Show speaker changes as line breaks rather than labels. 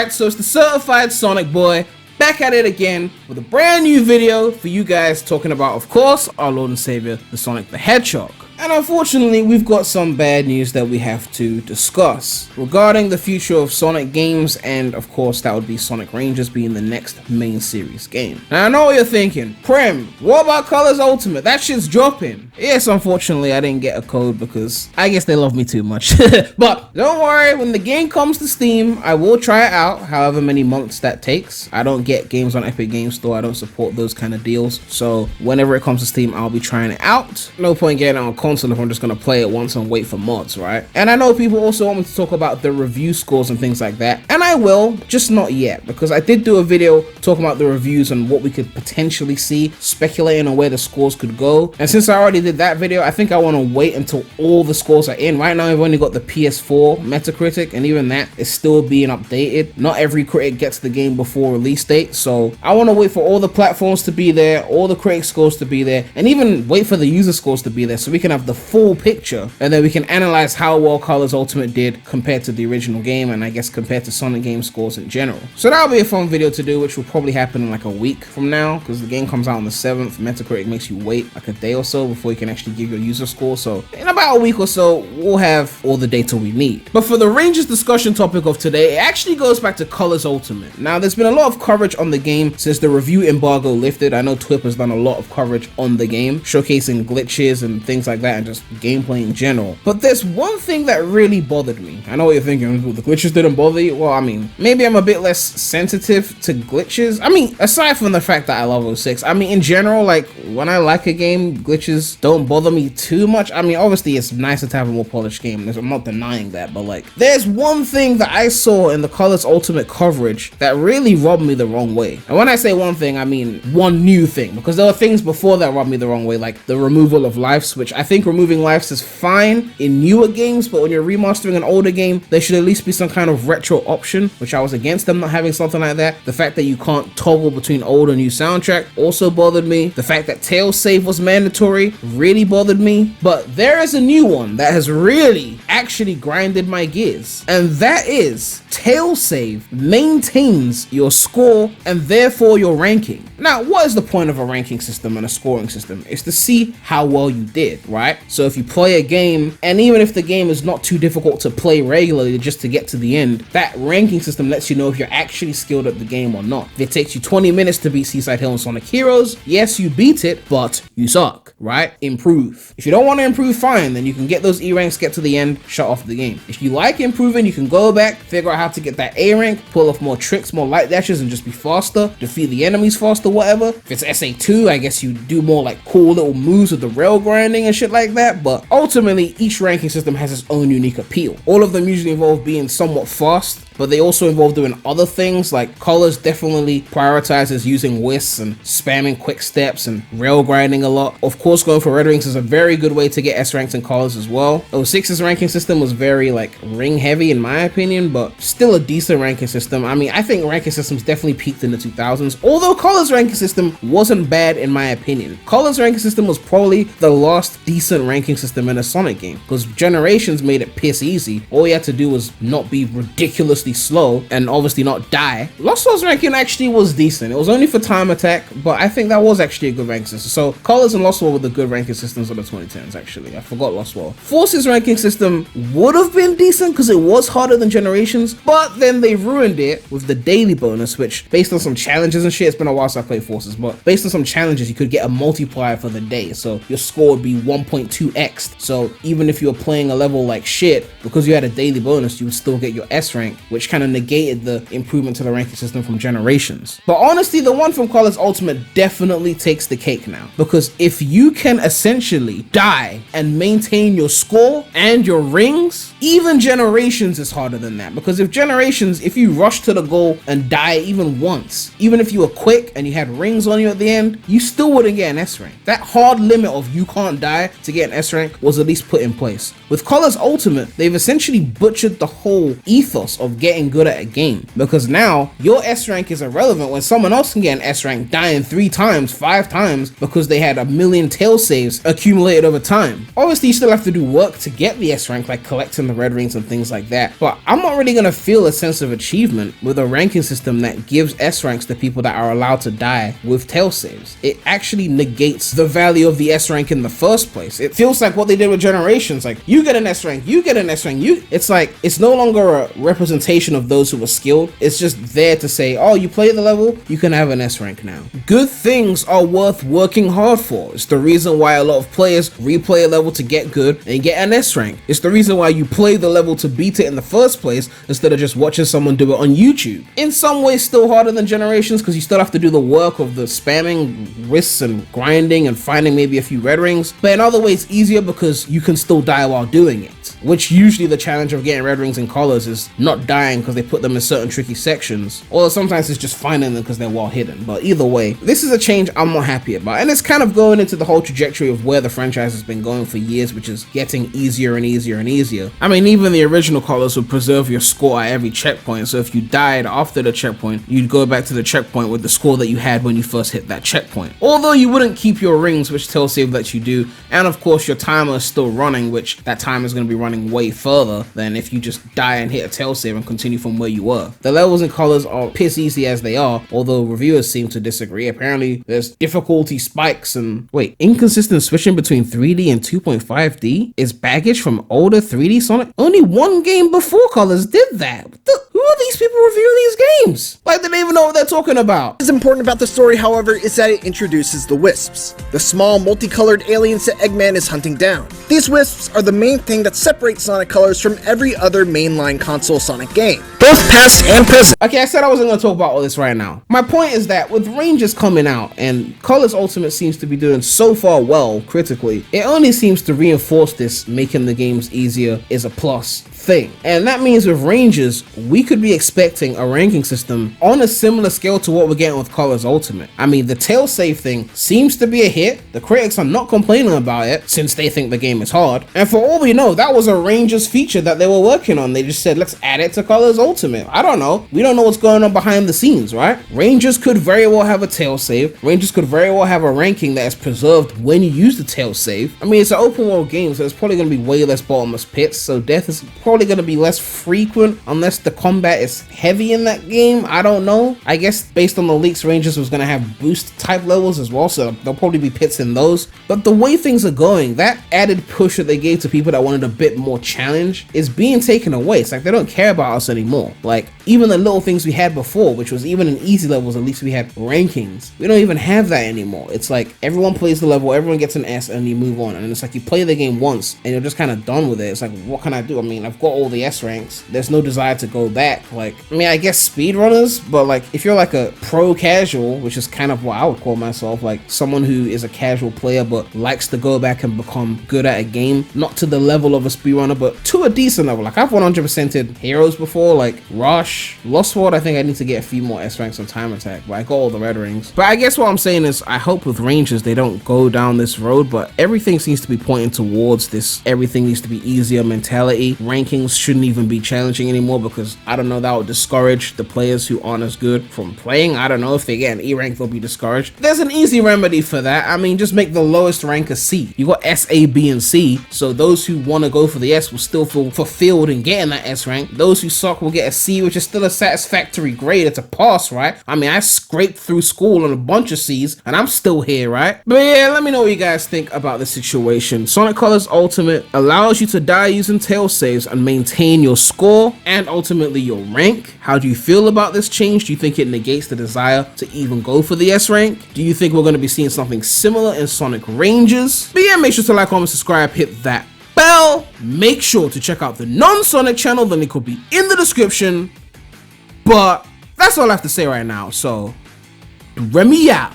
Alright, so it's the certified Sonic boy back at it again with a brand new video for you guys, talking about, of course, our Lord and Savior, the Sonic the Hedgehog. And unfortunately, we've got some bad news that we have to discuss regarding the future of Sonic games, and of course that would be Sonic Rangers being the next main series game. Now I know what you're thinking, Prem, what about Colors Ultimate? That shit's dropping. Yes, unfortunately I didn't get a code because I guess they love me too much. But don't worry, when the game comes to Steam, I will try it out, however many months that takes. I don't get games on Epic Games Store, I don't support those kind of deals. So whenever it comes to Steam, I'll be trying it out. No point getting it on console if I'm just gonna play it once and wait for mods, right? And I know people also want me to talk about the review scores and things like that, and I will, just not yet, because I did do a video talking about the reviews and what we could potentially see, speculating on where the scores could go. And since I already did that video, I think I want to wait until all the scores are in. Right now I've only got the PS4 Metacritic, and even that is still being updated. Not every critic gets the game before release date, so I want to wait for all the platforms to be there, all the critic scores to be there, and even wait for the user scores to be there so we can have the full picture, and then we can analyze how well Colors Ultimate did compared to the original game, and I guess compared to Sonic game scores in general. So that'll be a fun video to do, which will probably happen in like a week from now, because the game comes out on the 7th. Metacritic makes you wait like a day or so before you can actually give your user score, so in about a week or so we'll have all the data we need. But for the Rangers discussion topic of today, it actually goes back to Colors Ultimate. Now there's been a lot of coverage on the game since the review embargo lifted. I know Twip has done a lot of coverage on the game, showcasing glitches and things like that, and just gameplay in general. But there's one thing that really bothered me. I know what you're thinking, the glitches didn't bother you? Well, I mean, maybe I'm a bit less sensitive to glitches. I mean, aside from the fact that I love 06, I mean, in general, like, when I like a game, glitches don't bother me too much. I mean, obviously, it's nicer to have a more polished game. I'm not denying that, but like, there's one thing that I saw in the Colors Ultimate coverage that really rubbed me the wrong way. And when I say one thing, I mean one new thing, because there were things before that rubbed me the wrong way, like the removal of lives, which I think removing lives is fine in newer games, but when you're remastering an older game, there should at least be some kind of retro option, which I was against them not having something like that. The fact that you can't toggle between old and new soundtrack also bothered me. The fact that tail save was mandatory really bothered me. But there is a new one that has really actually grinded my gears, and that is tail save maintains your score and therefore your ranking. Now, what is the point of a ranking system and a scoring system? It's to see how well you did, right? So if you play a game, and even if the game is not too difficult to play regularly just to get to the end, that ranking system lets you know if you're actually skilled at the game or not. If it takes you 20 minutes to beat Seaside Hill and Sonic Heroes, yes, you beat it, but you suck, right? Improve. If you don't want to improve, fine, then you can get those E ranks, get to the end, shut off the game. If you like improving, you can go back, figure out how to get that A rank, pull off more tricks, more light dashes, and just be faster, defeat the enemies faster, whatever. If it's SA2, I guess you do more like cool little moves with the rail grinding and shit like that, but ultimately each ranking system has its own unique appeal. All of them usually involve being somewhat fast, but they also involve doing other things. Like Colors definitely prioritizes using whisks and spamming quick steps and rail grinding a lot. Of course, going for red rings is a very good way to get S ranks in Colors as well. 06's ranking system was very like ring heavy in my opinion, but still a decent ranking system. I mean, I think ranking systems definitely peaked in the 2000s, although Colors ranking system wasn't bad in my opinion. Colors ranking system was probably the last decent ranking system in a Sonic game, because Generations made it piss easy. All you had to do was not be ridiculously slow and obviously not die. Lost World's ranking actually was decent. It was only for time attack, but I think that was actually a good ranking system. So Colors and Lost World were the good ranking systems of the 2010s actually. I forgot Lost World. Force's ranking system would have been decent because it was harder than Generations, but then they ruined it with the daily bonus, which based on some challenges and shit, it's been a while since I played Forces, but based on some challenges you could get a multiplier for the day, so your score would be 1.2x. So even if you were playing a level like shit, because you had a daily bonus, you would still get your S rank, which kind of negated the improvement to the ranking system from Generations. But honestly, the one from Colors Ultimate definitely takes the cake now, because if you can essentially die and maintain your score and your rings, even Generations is harder than that, because if Generations, if you rush to the goal and die even once, even if you were quick and you had rings on you at the end, you still wouldn't get an S rank. That hard limit of you can't die to get an S rank was at least put in place. With Colors Ultimate, they've essentially butchered the whole ethos of getting good at a game, because now your S rank is irrelevant when someone else can get an S rank dying 3 times, 5 times because they had a million tail saves accumulated over time. Obviously you still have to do work to get the S rank, like collecting the red rings and things like that, but I'm not really gonna feel a sense of achievement with a ranking system that gives S ranks to people that are allowed to die with tail saves. It actually negates the value of the S rank in the first place. It feels like what they did with Generations, like you get an S rank, you get an S rank, it's like it's no longer a representation of those who are skilled. It's just there to say, oh, you play the level, you can have an S rank now. Good things are worth working hard for. It's the reason why a lot of players replay a level to get good and get an S rank. It's the reason why you play the level to beat it in the first place instead of just watching someone do it on YouTube. In some ways still harder than Generations because you still have to do the work of the spamming risks and grinding and finding maybe a few red rings, but in other ways easier because you can still die while doing it, which usually the challenge of getting red rings in collars is not dying because they put them in certain tricky sections, or sometimes it's just finding them because they're well hidden. But either way, this is a change I'm not happy about, and it's kind of going into the whole trajectory of where the franchise has been going for years, which is getting easier and easier and easier. I mean, even the original collars would preserve your score at every checkpoint, so if you died after the checkpoint, you'd go back to the checkpoint with the score that you had when you first hit that checkpoint. Although you wouldn't keep your rings, which tail save lets you do, and of course your timer is still running, which that timer is going to be running way further than if you just die and hit a tail save and continue from where you were. The levels in collars are piss easy as they are, although reviewers seem to disagree. Apparently there's difficulty spikes and inconsistent switching between 3D and 2.5D is baggage from older 3D Sonic. Only one game before collars did that. Who are these people reviewing these games? Like, they don't even know what they're talking about.
What is important about the story, however, is that it introduces the Wisps, the small multicolored aliens that Eggman is hunting down. These Wisps are the main thing that separates Sonic Colors from every other mainline console Sonic game, both past and present.
Okay, I said I wasn't going to talk about all this right now. My point is that with Rangers coming out and Colors Ultimate seems to be doing so far well critically, it only seems to reinforce this making the games easier is a plus thing. And that means with Rangers, we could be expecting a ranking system on a similar scale to what we're getting with Colors Ultimate. I mean, the tail save thing seems to be a hit. The critics are not complaining about it since they think the game is hard. And for all we know, that was a Rangers feature that they were working on. They just said, let's add it to Colors Ultimate. I don't know. We don't know what's going on behind the scenes, right? Rangers could very well have a tail save. Rangers could very well have a ranking that is preserved when you use the tail save. I mean, it's an open world game, so there's probably going to be way less bottomless pits, so death is probably going to be less frequent unless the combat is heavy in that game. I don't know. I guess based on the leaks, Rangers was going to have boost type levels as well, so there'll probably be pits in those. But the way things are going, that added push that they gave to people that wanted a bit more challenge is being taken away. It's like they don't care about us anymore. Like, even the little things we had before, which was even in easy levels, at least we had rankings. We don't even have that anymore. It's like everyone plays the level, everyone gets an S, and you move on. And it's like you play the game once and you're just kind of done with it. It's like, what can I do? I mean, I've got all the S ranks. There's no desire to go back. Like, I mean, I guess speedrunners, but like if you're like a pro casual, which is kind of what I would call myself, like someone who is a casual player but likes to go back and become good at a game, not to the level of a speedrunner, but to a decent level. Like I've 100%ed Heroes before, like Rush, Lost World. I think I need to get a few more S ranks on Time Attack, but I got all the red rings. But I guess what I'm saying is I hope with Rangers they don't go down this road, but everything seems to be pointing towards this everything needs to be easier mentality. Rankings shouldn't even be challenging anymore because I don't know, that would discourage the players who aren't as good from playing. I don't know, if they get an E rank they'll be discouraged. There's an easy remedy for that. I mean, just make the lowest rank a C. You got S, A, B, and C, so those who want to go for the S will still feel fulfilled in getting that S rank. Those who suck will get a C, which is still a satisfactory grade. It's a pass, right? I mean, I scraped through school on a bunch of C's and I'm still here, right? But yeah, let me know what you guys think about the situation. Sonic Colors Ultimate allows you to die using tail saves and maintain your score and ultimately your rank. How do you feel about this change? Do you think it negates the desire to even go for the S rank? Do you think we're going to be seeing something similar in Sonic Rangers? But yeah, make sure to like, comment, subscribe, hit that bell. Make sure to check out the non-Sonic channel. The link will be in the description. But that's all I have to say right now. So, Remy out.